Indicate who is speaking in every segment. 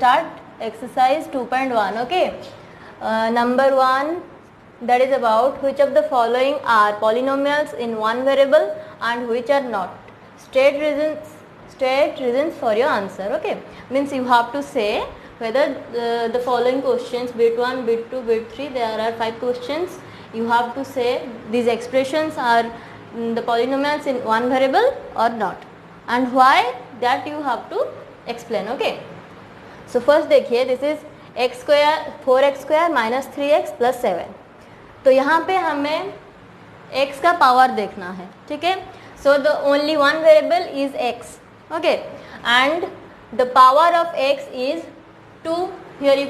Speaker 1: start exercise 2.1. Okay, number 1, that is about which of the following are polynomials in one variable and which are not. State reasons for your answer. Okay, means you have to say whether the following questions, bit 1, bit 2, bit 3, there are 5 questions. You have to say these expressions are the polynomials in one variable or not, and why, that you have to explain. Okay, so first देखिए, this is x square 4x square minus 3x plus 7. तो यहाँ पे हमें x का power देखना है. ठीक है, so the only one variable is x. Okay, and the power of x is 2. Here you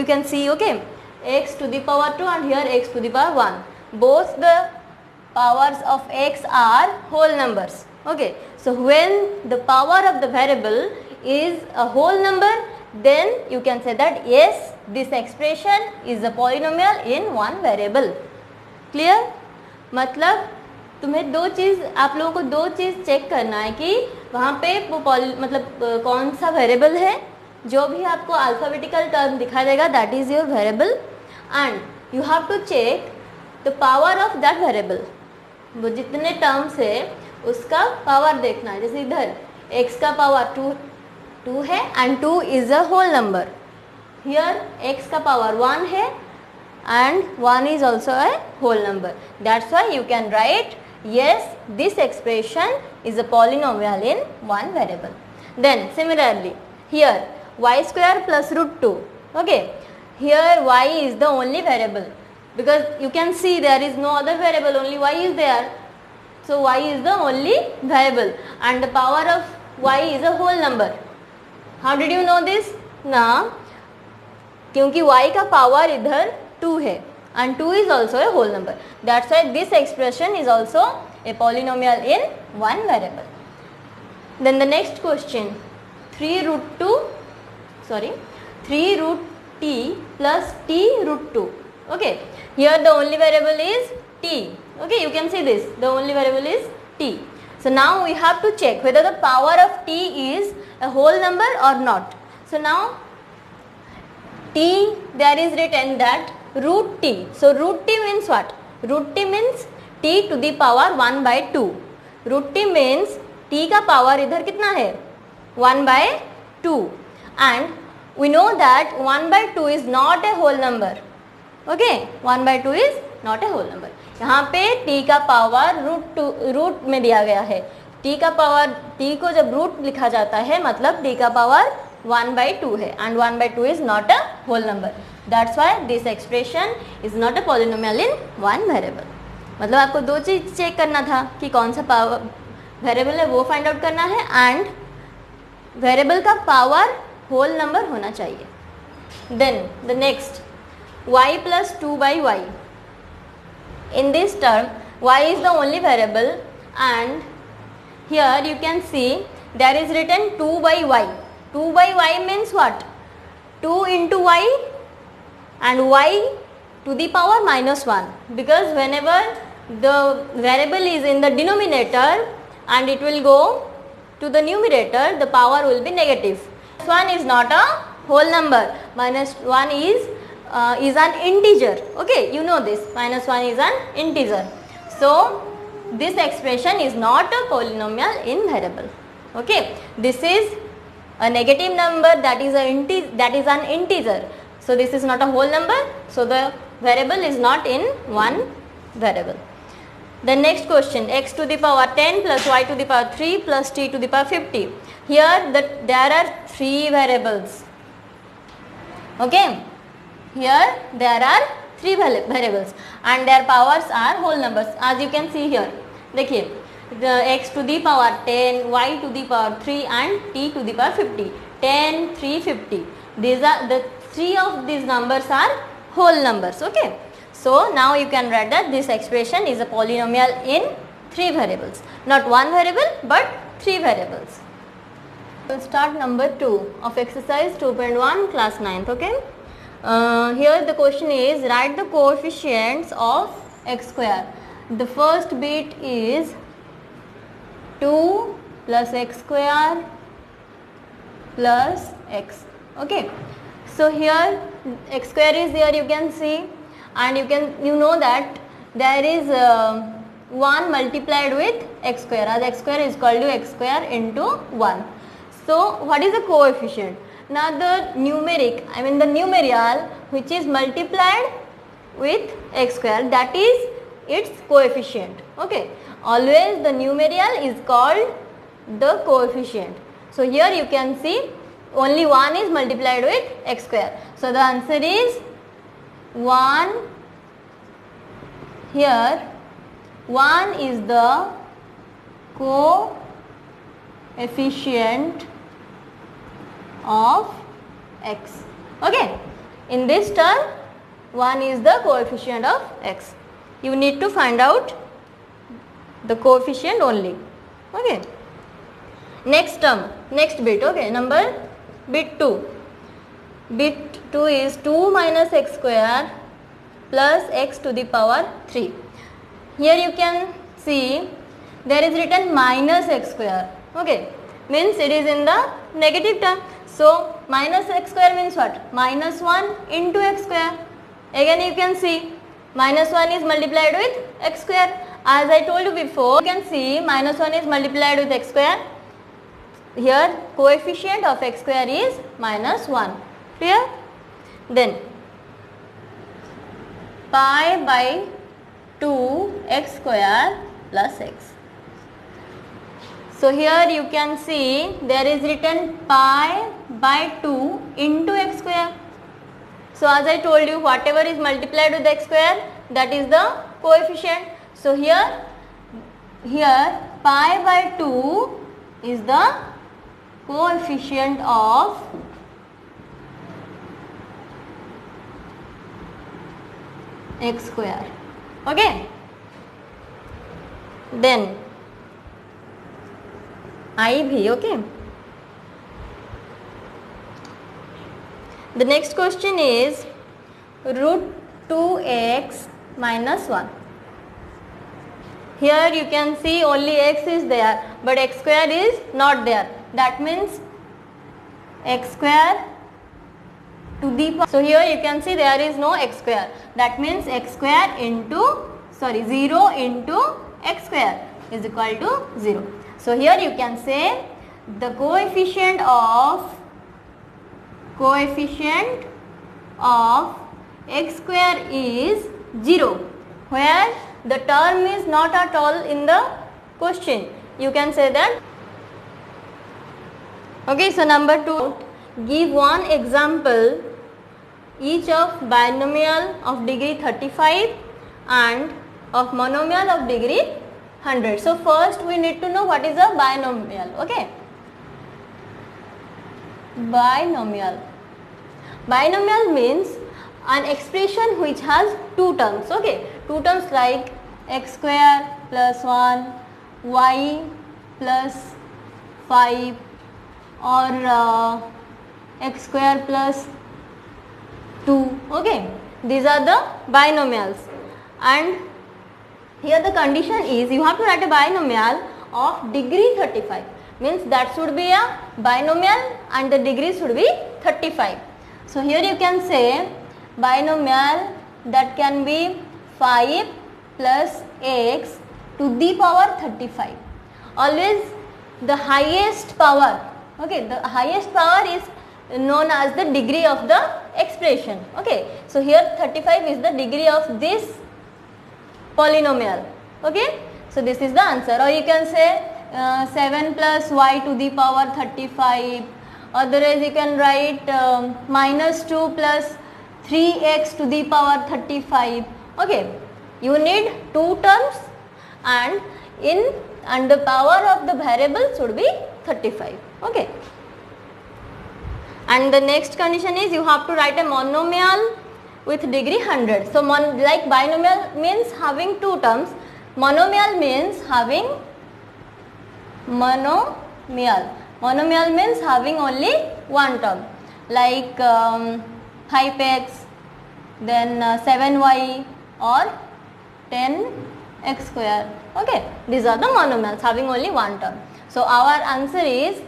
Speaker 1: can see, okay, x to the power 2 and here x to the power 1. Both the powers of x are whole numbers. Okay, so when the power of the variable is a whole number, then you can say that yes, this expression is a polynomial in one variable. Clear? मतलब तुम्हें दो चीज़, आप लोगों को दो चीज़ check करना है कि वहाँ पे वो मतलब कौन सा वेरिएबल है. जो भी आपको अल्फ़ाबेटिकल टर्म दिखाई देगा, that is your variable, and you have to check the power of that variable. वो जितने टर्म्स है उसका पावर देखना है. जैसे इधर x का पावर 2 है and 2 is a whole number. Here x का पावर 1 है and 1 is also a whole number. That's why you can write yes, this expression is a polynomial in one variable. Then similarly here y square plus root 2. Okay, here y is the only variable because you can see there is no other variable, only y is there. So y is the only variable and the power of y is a whole number. How did you know this? Now क्योंकि y का power इधर 2 है and 2 is also a whole number. That's why this expression is also a polynomial in one variable. Then the next question, 3 root t plus t root 2. Okay, here the only variable is t. Okay, you can see this, the only variable is t. So now we have to check whether the power of t is a whole number or not. So now t, there is written that root t. So root t means what? Root t means t to the power 1 by 2. Root t means t का power इधर कितना है? 1 by 2. And we know that 1 by 2 is not a whole number. Okay, 1 by 2 is not a whole number. यहाँ पे t का power root में दिया गया है. t का पावर, t को जब रूट लिखा जाता है मतलब t का पावर 1 by 2 है and 1 by 2 is not a whole number. That's why this expression is not a polynomial in one variable. मतलब आपको दो चीज़ चेक करना था कि कौन सा पावर वेरिएबल है वो फाइंड आउट करना है एंड वेरिएबल का पावर होल नंबर होना चाहिए. Then the next y plus 2 by y. In this term y is the only variable and here you can see there is written 2 by y. 2 by y means what? 2 into y and y to the power minus 1, because whenever the variable is in the denominator and it will go to the numerator, the power will be negative. Minus 1 is not a whole number. Minus 1 is an integer. Okay, you know this. Minus 1 is an integer. So this expression is not a polynomial in variable. Okay, this is a negative number, that is an integer. So this is not a whole number. So the variable is not in one variable. The next question, x to the power 10 plus y to the power 3 plus t to the power 50. Here there are 3 variables. Okay, here there are 3 variables and their powers are whole numbers, as you can see here. देखिए, the x to the power 10, y to the power 3 and t to the power 50. 10, 3, 50. These are the 3 of these numbers are whole numbers. Okay, so now you can write that this expression is a polynomial in 3 variables, not one variable but 3 variables. We'll start number 2 of exercise 2.1 class 9th. Okay, here the question is write the coefficients of x square. The first bit is 2 plus x square plus x. Okay, so here x square is there, you can see, and you know that there is 1 multiplied with x square, as x square is equal to x square into 1. So what is the coefficient? Now the numeric, I mean the numeral which is multiplied with x square, that is its coefficient. Okay, always the numeral is called the coefficient. So here you can see only 1 is multiplied with x square. So the answer is 1. Here 1 is the coefficient of x. Okay, in this term 1 is the coefficient of x. You need to find out the coefficient only. Okay, next term, next bit. Okay, number bit 2. Bit 2 is 2 minus x square plus x to the power 3. Here you can see there is written minus x square. Okay, means it is in the negative term. So minus x square means what? Minus 1 into x square. Again you can see minus 1 is multiplied with x square. As I told you before, you can see minus 1 is multiplied with x square. Here coefficient of x square is minus 1. Clear? Then pi by 2 x square plus x. So here you can see there is written pi by 2 into x square. So as I told you, whatever is multiplied with x square, that is the coefficient. So here pi by 2 is the coefficient of x square. Okay, then IV. Okay, the next question is root 2x minus 1. Here you can see only x is there, but x square is not there. That means x square to the power. So here you can see there is no x square. That means x square into 0 into x square is equal to 0. So here you can say the coefficient of x square is 0, where the term is not at all in the question. You can say that. Okay, so number 2, give one example each of binomial of degree 35 and of monomial of degree 100. So first we need to know what is a binomial. Okay, binomial means an expression which has two terms. Okay, two terms like x square plus 1, y plus 5, or x square plus 2. Okay, these are the binomials, and here the condition is you have to write a binomial of degree 35, means that should be a binomial and the degree should be 35. So here you can say binomial that can be 5 plus x to the power 35. Always the highest power, okay, the highest power is known as the degree of the expression. Okay, so here 35 is the degree of this polynomial. Okay, so this is the answer. Or you can say 7 plus y to the power 35. Otherwise you can write minus 2 plus 3x to the power 35. Okay, you need two terms, and the power of the variable should be 35. Okay, and the next condition is you have to write a monomial with degree 100. So like binomial means having two terms, monomial means having monomial means having only one term, like 5x, then 7y or 10x square. Okay, these are the monomials having only one term. So our answer is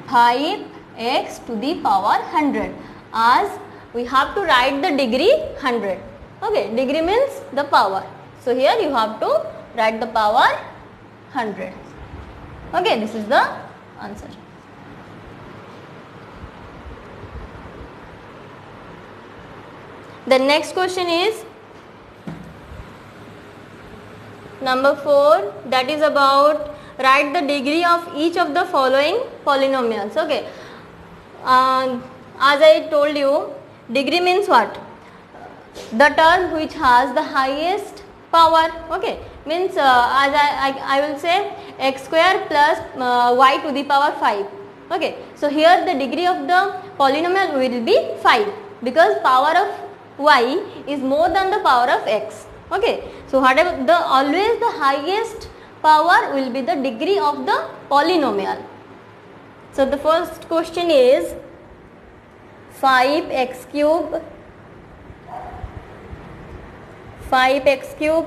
Speaker 1: 5x x to the power 100, as we have to write the degree 100. Okay, degree means the power. So here you have to write the power 100. Okay, this is the answer. The next question is number 4, that is about write the degree of each of the following polynomials. Okay, as I told you, degree means what? The term which has the highest power. Okay, means as I will say x square plus y to the power 5. Okay, so here the degree of the polynomial will be 5 because power of y is more than the power of x. Okay, so whatever always the highest power will be the degree of the polynomial. So the first question is 5x cube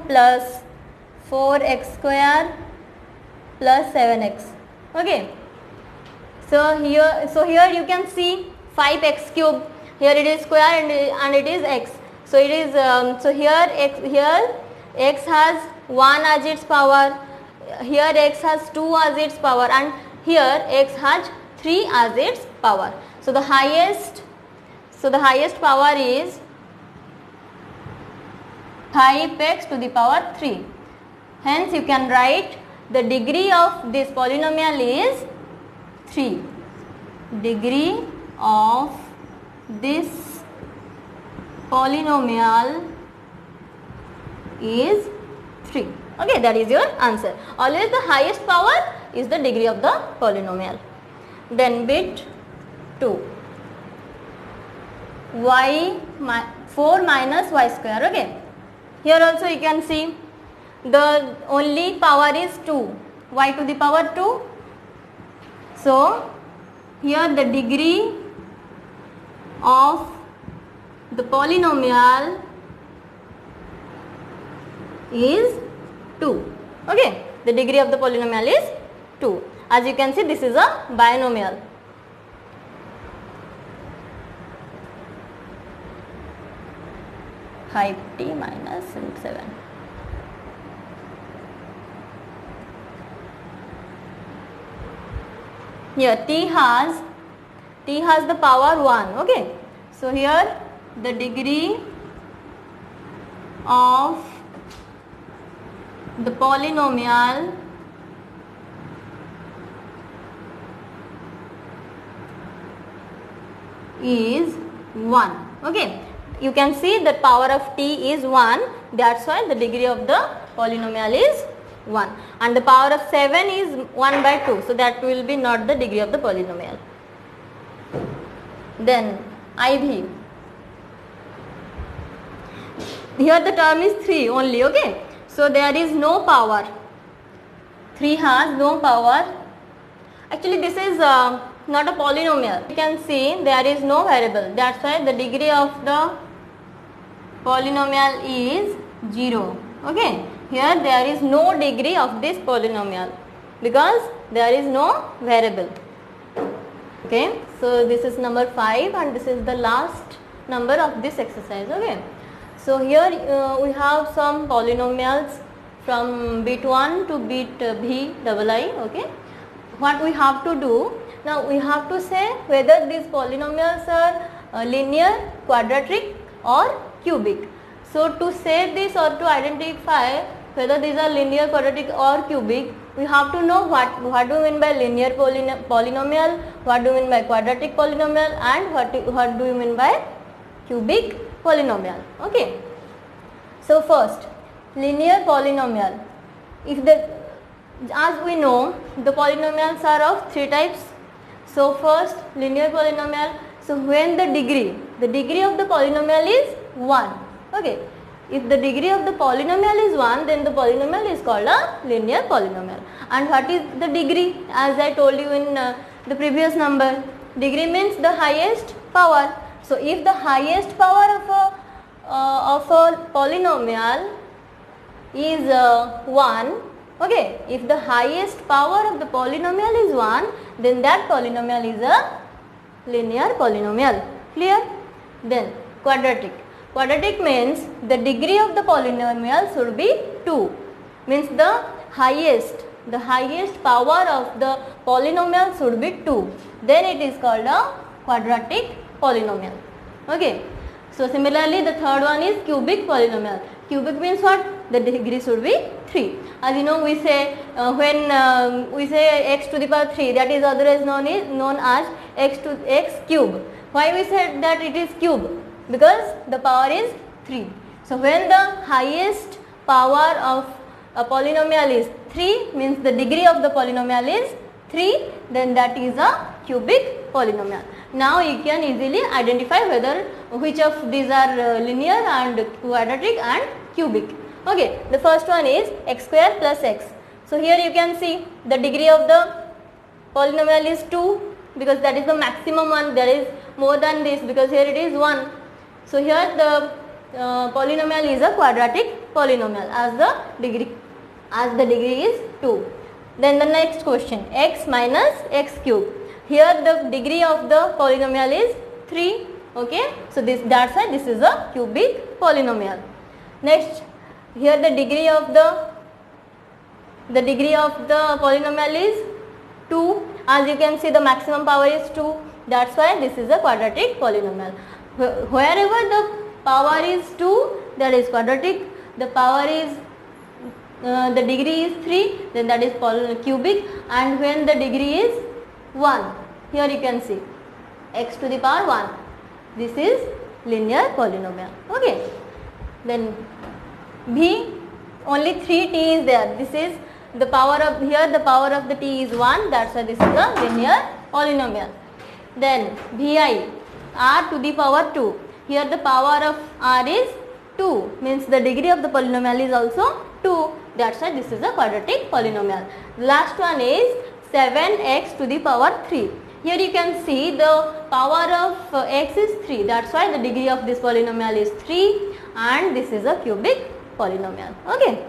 Speaker 1: plus 4x square plus 7x. Okay, so here you can see 5x cube, here it is square and it is x. So it is so here x has 1 as its power, here x has 2 as its power, and here x has 3 as its power. So the highest power is 5x to the power 3. Hence you can write the degree of this polynomial is 3. Degree of this polynomial is 3. Okay, that is your answer. Always the highest power is the degree of the polynomial. Then bit 2, 4 minus y square. Okay, here also you can see the only power is 2, y to the power 2. So here the degree of the polynomial is 2. Okay, the degree of the polynomial is 2. As you can see, this is a binomial. Height t minus 7. Here t has the power 1. Okay, so here the degree of the polynomial is 1. Okay, you can see the power of t is 1, that's why the degree of the polynomial is 1, and the power of 7 is 1 by 2, so that will be not the degree of the polynomial. Then IV, here the term is 3 only. Okay, so there is no power, 3 has no power. Actually this is not a polynomial. You can see there is no variable, that's why the degree of the polynomial is 0. Okay, here there is no degree of this polynomial because there is no variable. Okay, so this is number 5 and this is the last number of this exercise. Okay, so here we have some polynomials from bit 1 to bit v double I. Okay, what we have to do now, we have to say whether these polynomials are linear, quadratic or cubic. So to say this or to identify whether these are linear, quadratic or cubic, we have to know what do we mean by linear polynomial, what do we mean by quadratic polynomial, and what do we mean by cubic polynomial. Okay, so first linear polynomial, as we know the polynomials are of 3 types. So first linear polynomial, so when the degree of the polynomial is 1. Okay, if the degree of the polynomial is 1, then the polynomial is called a linear polynomial. And what is the degree? As I told you in the previous number, degree means the highest power. So if the highest power of a polynomial is 1, okay, if the highest power of the polynomial is 1, then that polynomial is a linear polynomial. Clear? Then quadratic. Quadratic means the degree of the polynomial should be 2. Means the highest power of the polynomial should be 2. Then it is called a quadratic polynomial. Okay. So similarly the third one is cubic polynomial. Cubic means what? The degree should be 3. As you know, we say when we say x to the power 3, that is otherwise known as x cube. Why we said that it is cube? Because the power is 3. So when the highest power of a polynomial is 3, means the degree of the polynomial is 3, then that is a cubic polynomial. Now you can easily identify whether which of these are linear and quadratic and cubic. Okay, the first one is x square plus x. So here you can see the degree of the polynomial is 2, because that is the maximum one. There is more than this because here it is 1. So here the polynomial is a quadratic polynomial as the degree is 2. Then the next question, x minus x cube. Here the degree of the polynomial is 3. Okay, so that's why this is a cubic polynomial. Next, here the degree of the polynomial is 2. As you can see, the maximum power is 2. That's why this is a quadratic polynomial. Wherever the power is 2, that is quadratic. The power is the degree is 3, then that is cubic. And when the degree is 1, here you can see x to the power 1. This is linear polynomial. Okay. Then B, only 3t is there. This is the power of, here the power of the t is 1, that's why this is a linear polynomial. Then Vi, r to the power 2. Here the power of r is 2, means the degree of the polynomial is also 2, that's why this is a quadratic polynomial. Last one is 7x to the power 3. Here you can see the power of x is 3, that's why the degree of this polynomial is 3, and this is a cubic polynomial. Okay.